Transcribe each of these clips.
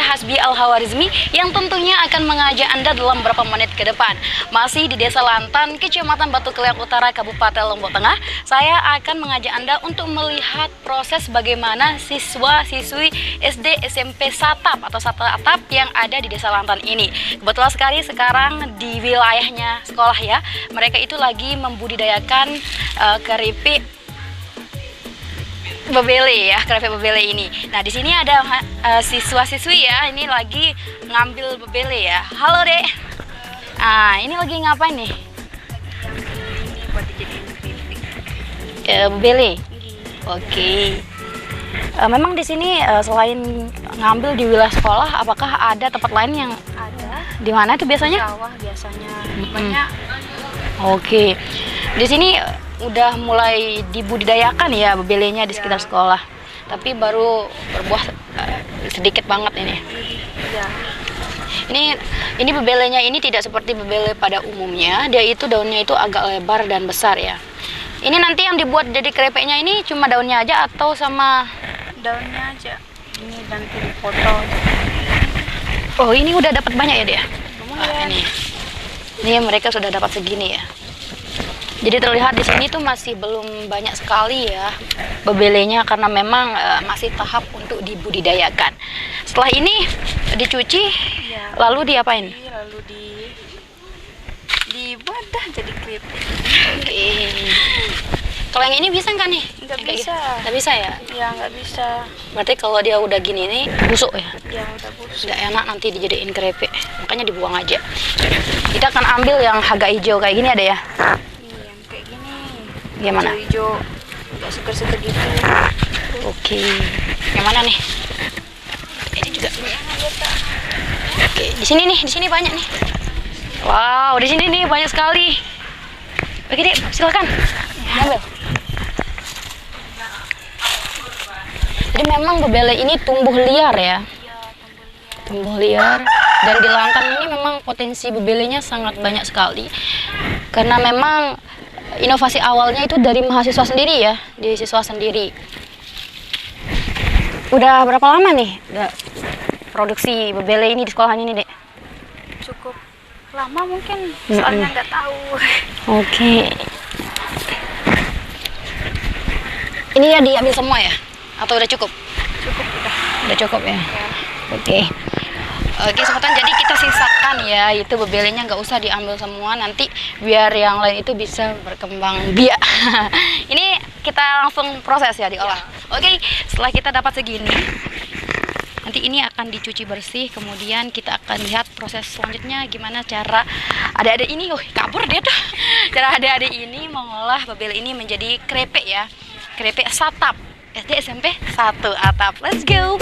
Hasbi Al-Hawarizmi yang tentunya akan mengajak Anda dalam beberapa menit ke depan. Masih di Desa Lantan, Kecamatan Batu Keliak Utara, Kabupaten Lombok Tengah, saya akan mengajak Anda untuk melihat proses bagaimana siswa-siswi SD SMP Satap atau Satu Atap yang ada di Desa Lantan ini. Kebetulan sekali sekarang di wilayahnya sekolah ya, mereka itu lagi membudidayakan keripik bebele ya, keripik bebele ini. Nah, di sini ada siswa-siswi ya, ini lagi ngambil bebele ya. Halo, Dek. Ini lagi ngapain nih? Ini buat dijadiin keripik. Bebele. Oke. Memang di sini selain ngambil di wilayah sekolah, apakah ada tempat lain yang Ada di mana itu biasanya? sawah biasanya banyak. Oke. Di sini udah mulai dibudidayakan ya bebelenya di sekitar sekolah. Tapi baru berbuah sedikit banget ini. Ya. Ini bebelenya ini tidak seperti bebele pada umumnya. Dia itu daunnya itu agak lebar dan besar ya. Ini nanti yang dibuat jadi keripiknya ini cuma daunnya aja atau sama Daunnya aja. Ini nanti dipotong. Oh, ini udah dapat banyak ya dia? Lumayan. Ini mereka sudah dapat segini ya. Jadi terlihat di sini tuh masih belum banyak sekali ya bebelenya karena memang masih tahap untuk dibudidayakan. Setelah ini dicuci, Ya. lalu diapain? Lalu dibuat dah jadi keripik. Oke. Kalau yang ini bisa nggak nih? Nggak Kayak bisa. gitu? Nggak bisa ya? Ya nggak bisa. Berarti kalau dia udah gini nih busuk ya? Ya udah busuk. Nggak enak nanti dijadiin keripik. Makanya dibuang aja. Kita akan ambil yang agak hijau kayak gini ada ya? Ini yang kayak gini. Gimana? Hijau. Nggak seger-seger gitu. Oke. Yang mana nih? Ini juga. Oke, di sini nih, di sini banyak nih. Wow, di sini nih banyak sekali. Oke, Dek, silakan. Ambil. Jadi memang bebele ini tumbuh liar ya. Tumbuh liar. Dan di Lantan ini memang potensi bebelenya sangat banyak sekali. Karena memang inovasi awalnya itu dari mahasiswa sendiri ya, di siswa sendiri. Udah berapa lama nih produksi bebele ini di sekolahan ini, Dek? Cukup lama mungkin. Soalnya nggak tahu. Oke. Ini ya diambil semua ya? Atau udah cukup? Cukup udah. Udah cukup ya? Ya. Oke. Oke, sobat, jadi kita sisakan ya, itu bebelenya nggak usah diambil semua, nanti biar yang lain itu bisa berkembang biak. Ini kita langsung proses ya, diolah. Oke, setelah kita dapat segini, nanti ini akan dicuci bersih, kemudian kita akan lihat proses selanjutnya gimana cara adik-adik ini, kabur dia tuh. Cara adik-adik ini mengolah bebele ini menjadi keripik ya, keripik Satap SD SMP Satu Atap. Let's go.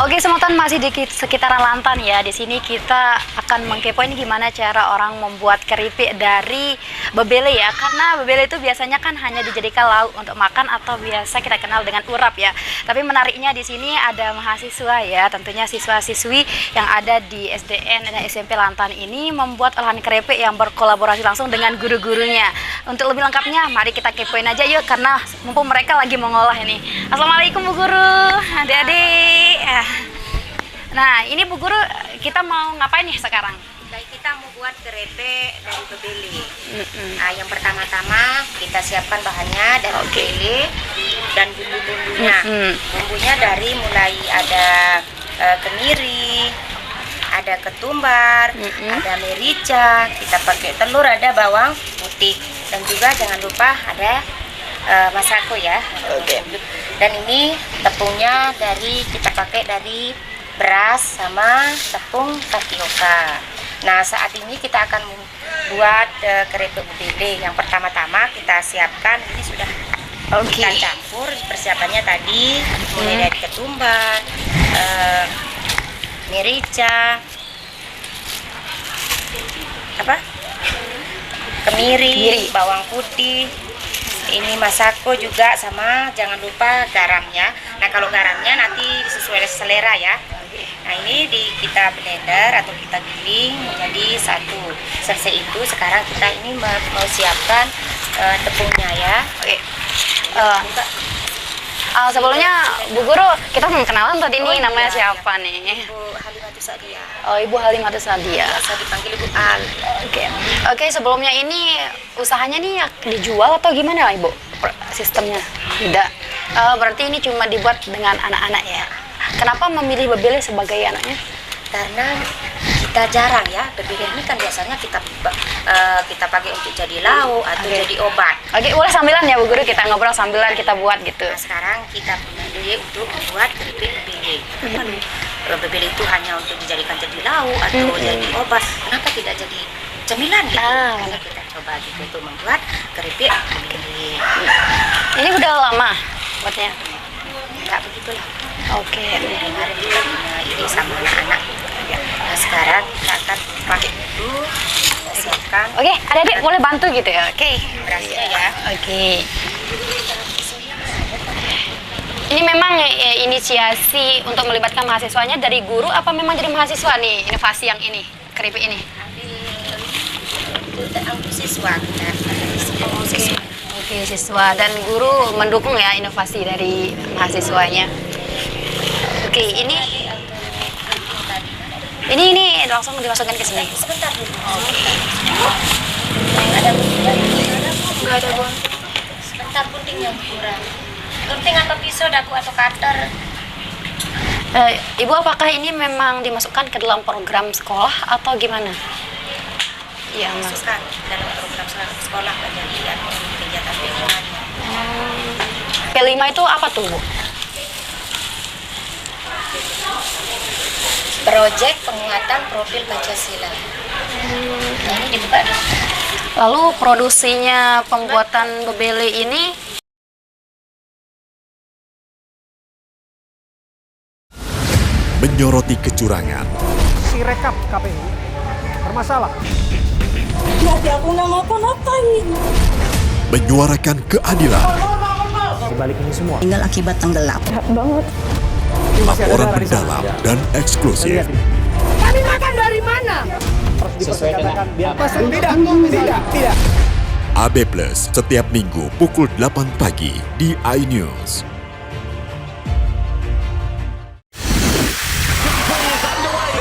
Oke, semutan masih di sekitaran Lantan ya. Di sini kita akan mengkepoin gimana cara orang membuat keripik dari bebele ya. Karena bebele itu biasanya kan hanya dijadikan lauk untuk makan atau biasa kita kenal dengan urap ya. Tapi menariknya di sini ada mahasiswa ya, tentunya siswa-siswi yang ada di SDN dan SMP Lantan ini membuat olahan keripik yang berkolaborasi langsung dengan guru-gurunya. Untuk lebih lengkapnya, mari kita kepoin aja yuk karena mumpung mereka lagi mengolah ini. Assalamualaikum Bu Guru, adik-adik. Nah, ini Bu Guru, kita mau ngapain nih sekarang? Kita mau buat keripik dari bebele. Nah, yang pertama-tama kita siapkan bahannya dari bebele dan bumbu-bumbunya. Bumbunya dari mulai ada kemiri, ada ketumbar, ada merica, kita pakai telur, ada bawang putih, dan juga jangan lupa ada masako ya. Dan ini tepungnya kita pakai dari beras sama tepung tapioka. Nah, saat ini kita akan buat keripik bebele. Yang pertama-tama kita siapkan, ini sudah kita campur. Persiapannya tadi mulai dari ketumbar, merica, kemiri, bawang putih, ini masako juga, sama jangan lupa garamnya. Nah kalau garamnya nanti sesuai selera ya. Nah ini kita blender atau kita giling menjadi satu. Selesai itu sekarang kita ini mau siapkan tepungnya ya. Oke. Sebelumnya Bu Guru, kita mau kenalan tadi nih, namanya siapa nih? Ibu Halimatus Sadia. Oh, Ibu Halimatus Sadia. Biasa dipanggil Ibu Al. Oke, sebelumnya ini usahanya nih dijual atau gimana Ibu? Sistemnya? Tidak. Berarti ini cuma dibuat dengan anak-anak ya. Kenapa memilih bebele sebagai anaknya? Karena kita jarang ya, bebele ini kan biasanya kita pakai untuk jadi lauk atau jadi obat. Oke, boleh sambilan ya Bu Guru, kita ngobrol sambilan kita buat gitu. Nah, sekarang kita pilih untuk membuat keripik bebele. Kalau bebele itu hanya untuk dijadikan jadi lauk atau jadi obat, kenapa tidak jadi cemilan gitu? Makanya kita coba gitu untuk membuat keripik bebele. Ini udah lama buatnya? Enggak begitu lah. Oke. Kemarin kita punya ide sama anak-anak. Nah, sekarang kita akan pakai dulu, kita siapkan. Oke, adik-adik boleh bantu gitu ya? Oke. Berasnya ya. Oke. Ini memang inisiasi untuk melibatkan mahasiswanya dari guru apa memang dari mahasiswa nih inovasi yang ini, keripik ini? Ambil siswa kita. Oke, siswa dan guru mendukung ya inovasi dari mahasiswanya. Oke, ini langsung dimasukkan ke sini. Sebentar dulu. Nggak ada gunting. Sebentar gunting yang kurang. Gunting atau pisau, dagu atau cutter. Ibu, apakah ini memang dimasukkan ke dalam program sekolah atau gimana? Iya, Mas. Masukkan dalam program sekolah jadi kegiatan lingkungan. P5 itu apa tuh, Bu? Proyek penguatan profil Pancasila. Nah, ini dibuka dong. Lalu produksinya pembuatan bebele ini menyoroti kecurangan. Si rekap KPU bermasalah. Nanti aku nggak ngapa-ngapain. Menyuarakan keadilan. Di balik ini semua. Tinggal akibat tenggelam. Laporan mendalam dan eksklusif. Kami makan dari mana? Tidak. AB Plus setiap minggu pukul 8 pagi di iNews.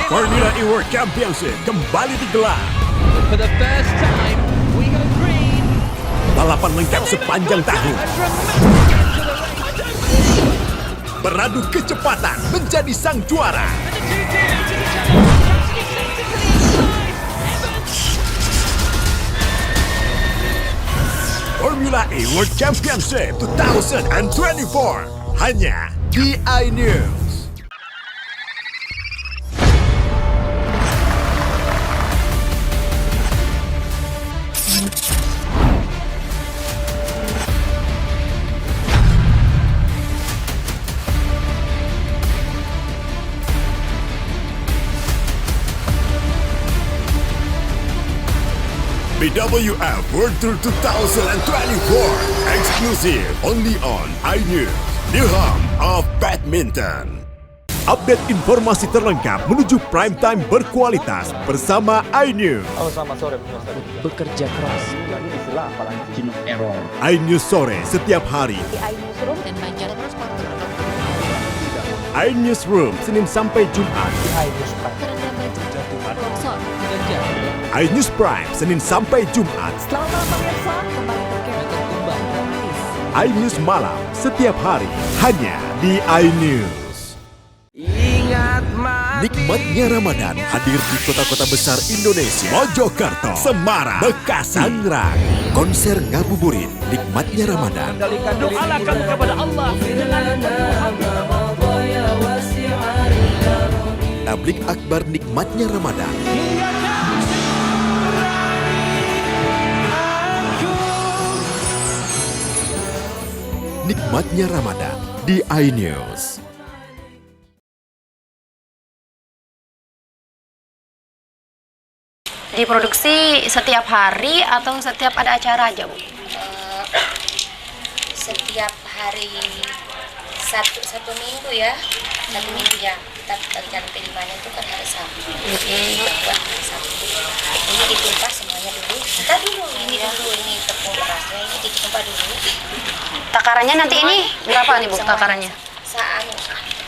Formula E World Championship kembali digelar. For the first time, we go green. Balapan lengkap sepanjang tahun. Beradu kecepatan menjadi sang juara. Formula E World Championship 2024 hanya di iNews. BWF World Tour 2024 exclusive only on iNews, the home of badminton. Update informasi terlengkap menuju prime time berkualitas bersama iNews. Bekerja keras iNews sore setiap hari. iNews Room Senin sampai Jumat. iNews Prime Senin sampai Jumat. iNews Malam setiap hari hanya di iNews. Nikmatnya Ramadan hadir di kota-kota besar Indonesia. Mojokerto, Semarang, Bekasi, Tangerang. Konser ngabuburit Nikmatnya Ramadan. Doalah kamu kepada Allah. Tablik akbar Nikmatnya Ramadan. Nikmatnya Ramadan di iNews. Di diproduksi setiap hari atau setiap ada acara aja, Bu? Setiap hari satu minggu ya, satu minggu ya. Kita bagian terimanya itu kan hari Sabtu. Kita buat hari Sabtu. Ini ditumpah semuanya dulu. Kita dulu ini tepung berasnya ini ditumpah dulu. Takarannya nanti ini berapa nih, Bu, takarannya?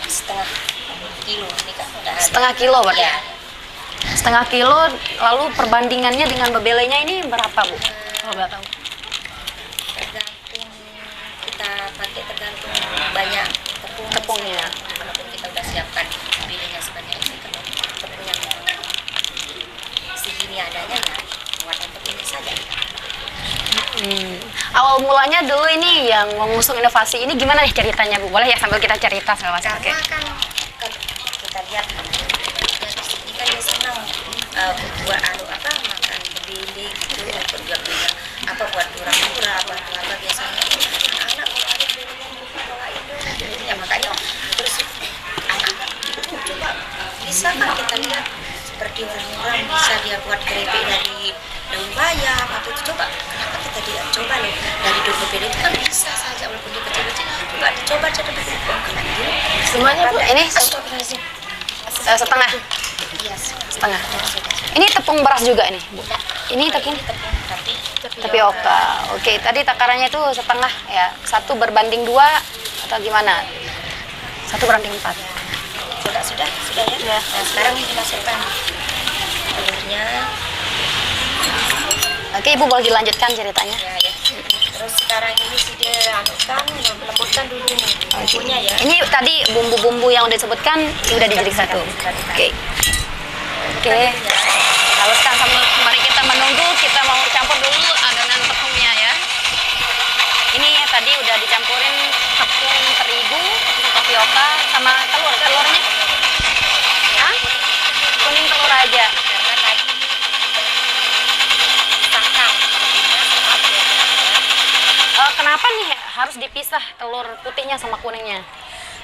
Setengah kilo ini kan udah ada. Setengah kilo berarti? Ya. Setengah kilo, lalu perbandingannya dengan bebelenya ini berapa, Bu? Kalau nggak tahu. Tergantung kita pakai, tergantung banyak tepungnya. Walaupun kita udah siapkan belinya sebanyak ini, kalau tepung yang segini adanya ya buat untuk ini saja. Awal mulanya dulu ini yang mengusung inovasi ini gimana nih ceritanya, Bu? Boleh ya sambil kita cerita sama Mas? Karena kan kalau kita lihat yang di sini kan dia senang buat makan beli gitu, buat beli apa buat pura-pura buat apa biasanya anak-anak kalau ada beli bawain dong ya, makanya terus anak-anak coba bisa kan kita lihat seperti orang-orang bisa dia buat keripik dari daun bayam atau itu, coba kenapa kita tidak coba loh dari daun bebele itu kan bisa saja walaupun dia kecil-kecil, coba dicoba cara Semuanya, Bu, ini setengah. Iya, Setengah. Ini tepung beras juga nih, Bu. Ini tepung tapioka. Oke, tadi takarannya itu setengah ya. 1 berbanding 2 atau gimana? 1 berbanding 4. Sudah ya. Nah, sekarang ini dimasukkan telurnya. Oke, Ibu boleh dilanjutkan ceritanya. Ya. Terus sekarang ini sudah lembutkan dulu nih bumbunya ya. Ini tadi bumbu-bumbu yang udah disebutkan udah digiling satu. Oke. Haluskan sambil mari kita menunggu, kita mau campur dulu adonan tepungnya ya. Ini tadi udah dicampurin tepung terigu, tepung tapioka sama telurnya. Hah? Kuning telur aja. Karena tadi pisahkan telurnya sama telurnya. Kenapa nih harus dipisah telur putihnya sama kuningnya?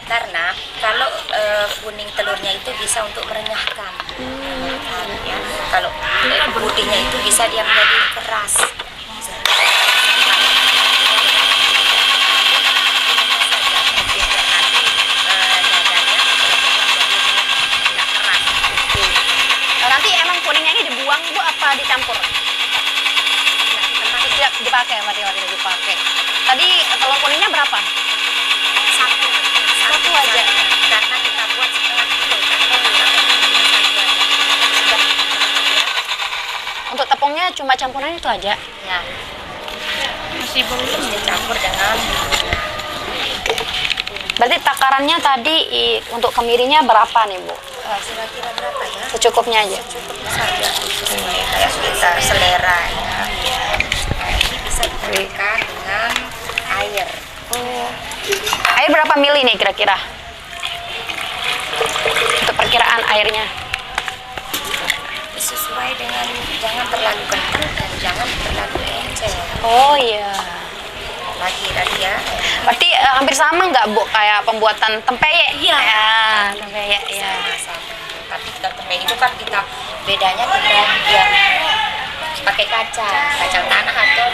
Karena kalau kuning telurnya itu bisa untuk merenyahkan. Ya. Kalau putihnya itu bisa dia menjadi keras. Nanti emang kuningnya ini dibuang, Bu, apa dicampur? Tidak dipakai, berarti tidak dipakai. Tadi telur kuningnya berapa? Satu aja. Karena kita buat setengah kilo. Untuk tepungnya cuma campuran itu aja. Ya. Masih belum dicampur dengan. Berarti takarannya tadi untuk kemirinya berapa nih, Bu? Kira-kira berapa ya? Secukupnya aja. Secukupnya saja. Kayak kita selera ya. Nah, ini bisa ditekan dengan air. Air berapa mili nih kira-kira? Untuk perkiraan airnya. Sesuai dengan jangan terlalu kental dan jangan terlalu encer. Oh iya. Lagi tadi ya. Berarti hampir sama nggak, Bu, kayak pembuatan tempeyek? Iya. Ya, tempeyek ya. Sama. Tapi kalau tempeyek itu kan kita bedanya kita biar pakai kacang tanah atau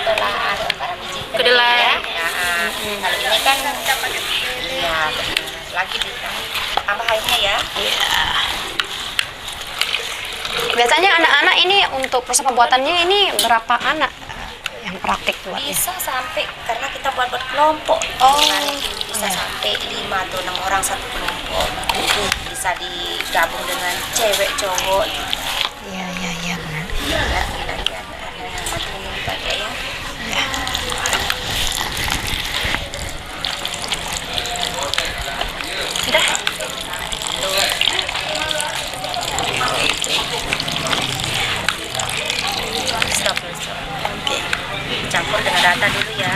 biji kedelai ya. Kalau ini kan ya lagi ditambah airnya ya. Iya. Biasanya anak-anak ini untuk proses pembuatannya ini berapa anak yang praktik buatnya? Bisa sampai karena kita buat kelompok. Bisa sampai 5 atau 6 orang satu kelompok. Bisa digabung dengan cewek cowok. Iya benar. Ya, ada yang satu ini pakai ya. Sudah. Stop. Oke. Campur dengan rata dulu ya.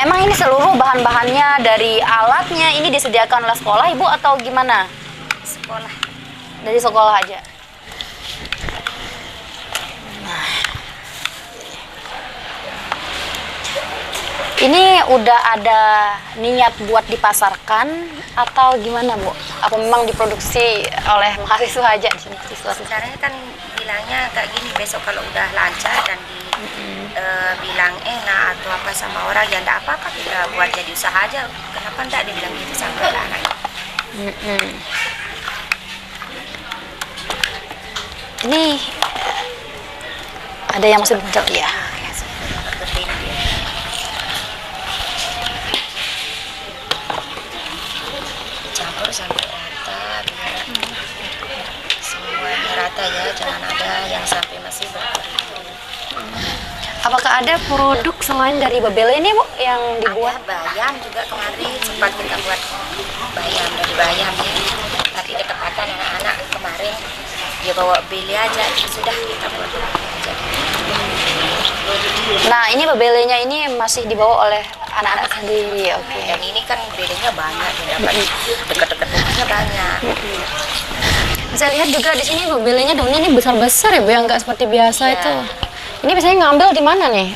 Emang ini seluruh bahan-bahannya dari alatnya ini disediakan oleh sekolah, Ibu, atau gimana? Sekolah. Dari sekolah aja. Nah. Ini udah ada niat buat dipasarkan atau gimana, Bu? Apa memang diproduksi oleh mahasiswa aja di sini? Sebenarnya kan bilangnya kayak gini, besok kalau udah lancar dan bilang enak atau apa sama orang, ya enggak apa-apa, kita buat jadi usaha aja. Kenapa enggak, dia bilang gitu sama anak-anak. Ini ada yang masih muncul ya. Campur sampai rata biar semuanya rata ya, jangan ada yang sampai masih berkulit. Apakah ada produk selain dari Babele ini, Bu, yang dibuat? Ada bayam juga kemarin, sempat kita buat bayam dari bayam ya. Tapi ketepatan anak-anak kemarin dia bawa beli aja, sudah kita buat aja. Nah, ini Babelenya ini masih dibawa oleh anak-anak sendiri, oke. Dan ini kan belinya banyak, ya dapat dekat-dekat rumahnya banyak. Saya lihat juga di sini Babelenya daunnya ini besar-besar ya, Bu, yang nggak seperti biasa itu. Ini biasanya ngambil di mana nih?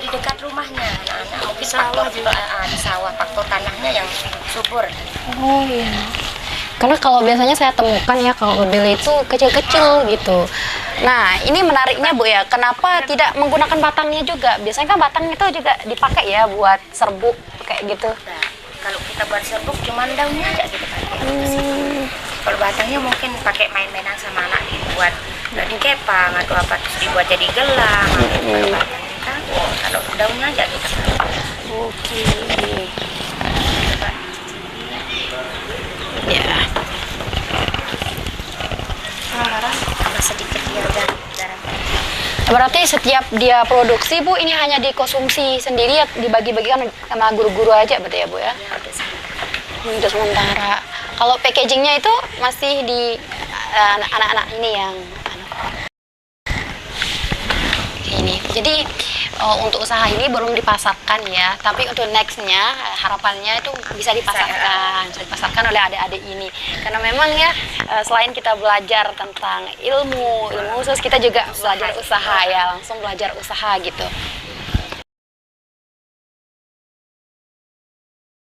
Di dekat rumahnya anak-anak, mungkin sawah juga, di sawah, faktor tanahnya yang subur. Oh iya. Karena kalau biasanya saya temukan ya, kalau Babele itu kecil-kecil gitu. Nah, ini menariknya, Bu, ya, kenapa tidak menggunakan batangnya juga? Biasanya kan batang itu juga dipakai ya buat serbuk kayak gitu. Nah, kalau kita buat serbuk cuman daunnya aja kita pakai. Kalau batangnya mungkin pakai main-mainan sama anak, dibuat dikepang atau apa, terus dibuat jadi gelang. Kalau batangnya kan, kalau daunnya aja kita pakai. Oke. Ya. Tambah sedikit dia garam. Berarti setiap dia produksi, Bu, ini hanya dikonsumsi sendiri ya, dibagi-bagikan sama guru-guru aja berarti ya, Bu, ya? Untuk sementara. Kalau packagingnya itu masih di anak-anak ini yang ini. Jadi untuk usaha ini belum dipasarkan ya, tapi untuk nextnya harapannya itu bisa dipasarkan oleh adik-adik ini. Karena memang ya selain kita belajar tentang ilmu khusus, kita juga belajar usaha ya, langsung belajar usaha gitu.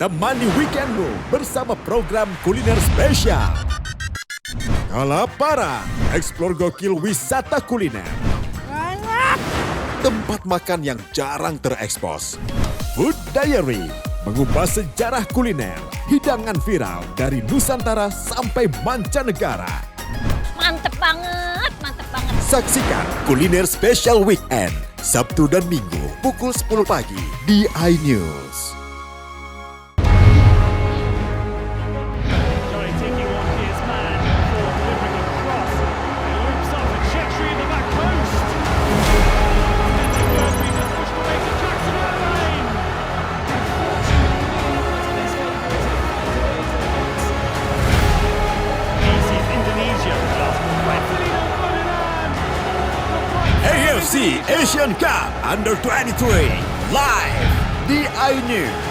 Temani weekendmu bersama program kuliner spesial. Kalapara, eksplor gokil wisata kuliner. Tempat makan yang jarang terekspos. Food Diary, mengupas sejarah kuliner, hidangan viral dari Nusantara sampai mancanegara. Mantep banget, mantep banget. Saksikan kuliner spesial weekend, Sabtu dan Minggu pukul 10 pagi di iNews. AFC Asian Cup Under 23 live di iNews.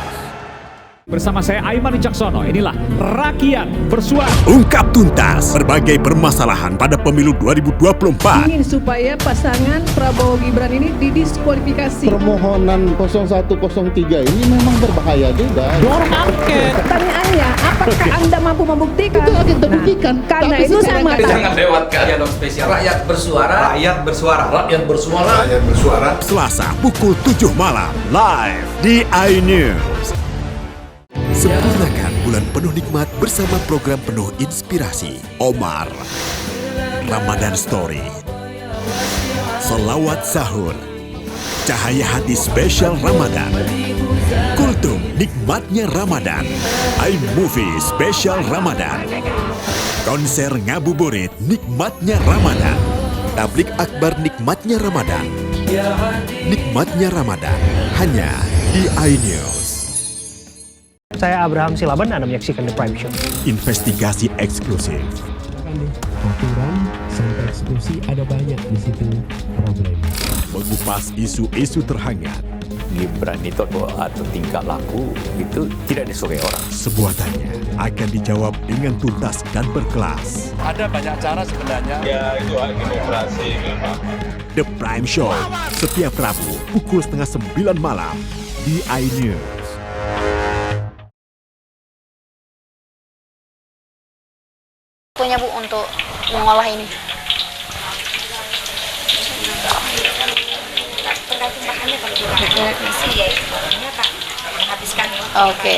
Bersama saya Aiman Wicaksono, inilah Rakyat Bersuara. Ungkap tuntas berbagai permasalahan pada pemilu 2024. Ingin supaya pasangan Prabowo Gibran ini didiskualifikasi. Permohonan 0103 ini memang berbahaya juga. Dorong angket. Pertanyaannya, apakah Anda mampu membuktikan? Itu akan terbuktikan. Karena itu saya mengatakan. Jangan lewatkan dialog spesial Rakyat Bersuara. Rakyat Bersuara. Rakyat Bersuara. Rakyat bersuara. Selasa pukul 7 malam live di iNews. Sempurnakan bulan penuh nikmat bersama program penuh inspirasi. Omar, Ramadan Story, Selawat Sahur, Cahaya Hati Spesial Ramadan, Kultum Nikmatnya Ramadan, iMovie Spesial Ramadan, Konser Ngabuburit Nikmatnya Ramadan, Tablik Akbar Nikmatnya Ramadan. Nikmatnya Ramadan hanya di iNews. Saya Abraham Silaban, Anda menyaksikan The Prime Show. Investigasi eksklusif. Aturan sampai eksekusi ada banyak di situ problem. Mengupas isu-isu terhangat. Gibran itu atau tingkah laku itu tidak disukai orang. Sebuah tanya akan dijawab dengan tuntas dan berkelas. Ada banyak cara sebenarnya. Ya, itu hak demokrasi memang. The Prime Show, setiap Rabu pukul 8:30 malam di iNews. Waktunya Bu untuk mengolah ini. Tergantung bahannya kalau kurang isi ya bahannya Kak menghabiskan. Oke.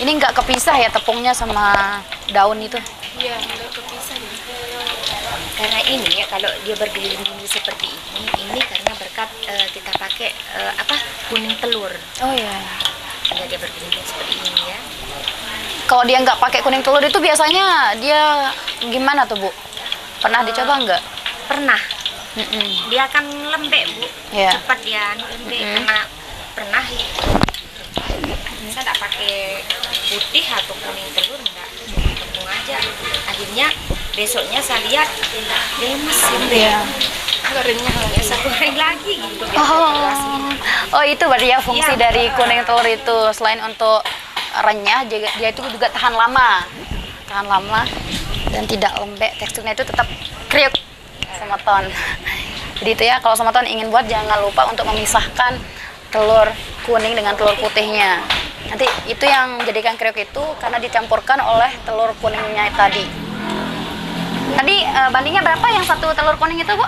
Ini nggak kepisah ya tepungnya sama daun itu? Iya, nggak kepisah ya. Karena ini ya kalau dia bergelinding seperti ini karena berkat kita pakai kuning telur. Oh iya. Sehingga dia bergelinding seperti ini ya. Kalau dia nggak pakai kuning telur itu biasanya dia gimana tuh Bu? Pernah dicoba nggak? Pernah. Dia akan lembek Bu. Yeah. Cepat dia lembek karena pernah. Saya nggak pakai putih atau kuning telur enggak, tepung aja. Akhirnya besoknya saya lihat lemes ya. Keringnya saya goreng lagi gitu. Oh itu berarti ya fungsi dari kuning telur itu selain untuk renyah, dia itu juga tahan lama dan tidak lembek, teksturnya itu tetap kriuk semeton. Jadi itu ya kalau semeton ingin buat jangan lupa untuk memisahkan telur kuning dengan telur putihnya. Nanti itu yang menjadikan kriuk itu karena dicampurkan oleh telur kuningnya tadi. Tadi bandingnya berapa yang satu telur kuning itu Bu?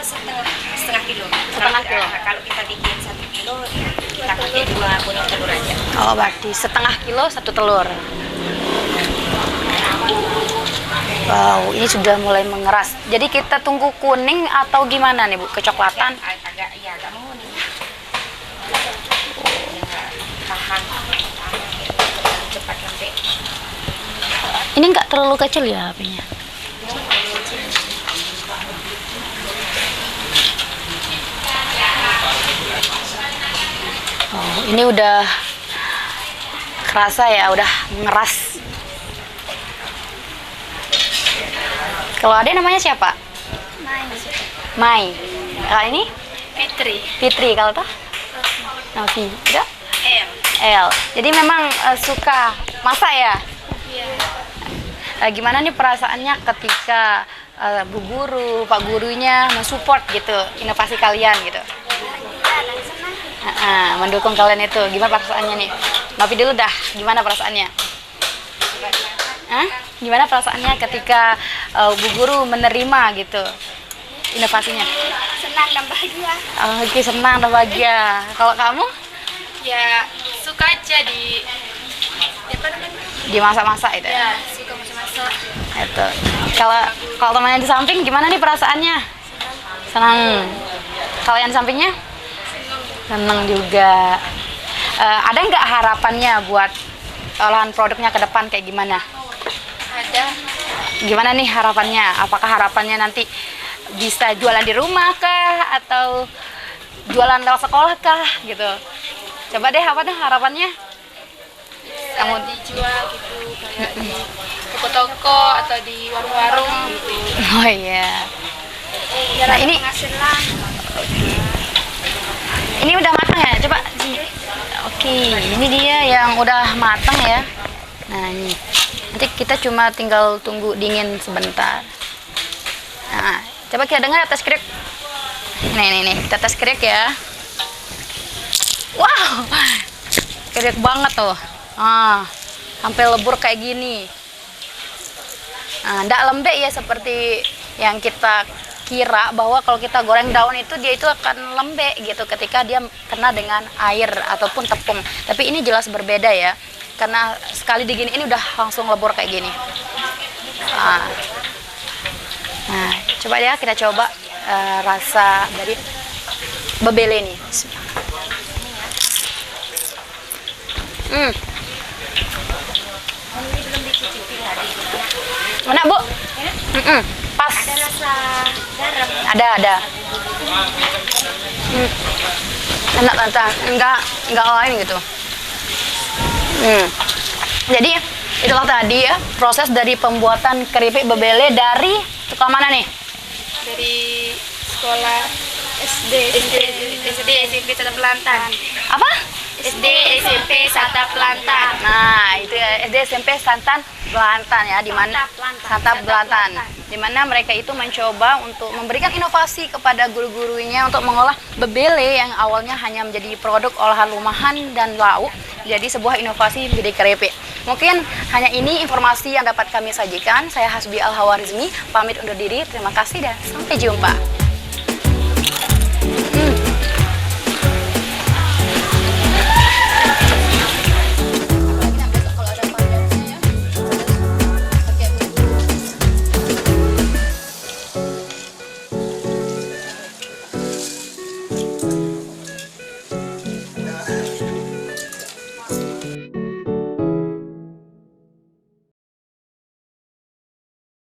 Setengah kilo. Setengah kilo. Kalau kita bikin 1 kilo kita pakai 2 kuning telur aja. Oh berarti setengah kilo 1 telur. Wow, ini sudah mulai mengeras. Jadi kita tunggu kuning atau gimana nih Bu? Kecoklatan? Agak menguning. Tahan cepat lembek. Ini nggak terlalu kecil ya apinya? Oh, ini udah kerasa ya, udah mengeras. Kalau ada namanya siapa? Mai. Kalau ini? Fitri. Kalau tuh? Novi. Udah? El. Jadi memang suka masak ya? Iya. Gimana nih perasaannya ketika Bu Guru, Pak Gurunya mensupport gitu inovasi kalian gitu? Mendukung kalian itu. Gimana perasaannya nih? Novi dulu dah. Gimana perasaannya? Gimana perasaannya ketika Bu Guru menerima gitu inovasinya? Senang dan bahagia. Oke, senang dan bahagia. Kalau kamu? Ya suka aja di masak-masak itu. Ya, suka masak-masak. Itu. Kalau temannya di samping gimana nih perasaannya? Senang. Kalau yang di sampingnya? Senang juga. Ada nggak harapannya buat olahan produknya ke depan kayak gimana? Ada. Gimana nih harapannya? Apakah harapannya nanti bisa jualan di rumah kah? Atau jualan lewat sekolah kah? Gitu. Coba deh, apa tuh harapannya? Kamu dijual gitu, kayak di toko-toko atau di warung-warung gitu. Oh iya. Nah ini ini udah matang ya? Coba. Oke, ini dia yang udah matang ya. Nah ini. Nanti kita cuma tinggal tunggu dingin sebentar. Nah, coba kita dengar tes kriuk. Nih, kita tes kriuk ya. Wow, kriuk banget tuh. Sampai lebur kayak gini. Nggak lembek ya seperti yang kita kira bahwa kalau kita goreng daun itu dia itu akan lembek gitu ketika dia kena dengan air ataupun tepung. Tapi ini jelas berbeda ya. Karena sekali digini ini udah langsung lebur kayak gini. Nah, coba ya kita coba rasa dari bebele ini. Mana Bu? Pas. Ada rasa garam. Ada. Enak enggak lain gitu. Jadi itulah tadi ya proses dari pembuatan keripik bebele dari sekolah mana nih? Dari sekolah SD SMP Kecamatan Belantan. Apa? SD SMP Santap Belantan. Nah, itu ya, SD SMP Santan Belantan ya, di mana Santap Belantan. Di mana mereka itu mencoba untuk memberikan inovasi kepada guru-gurunya untuk mengolah bebele yang awalnya hanya menjadi produk olahan rumahan dan lauk, jadi sebuah inovasi menjadi keripik. Mungkin hanya ini informasi yang dapat kami sajikan. Saya Hasbi Al-Hawarizmi, pamit undur diri. Terima kasih dan sampai jumpa.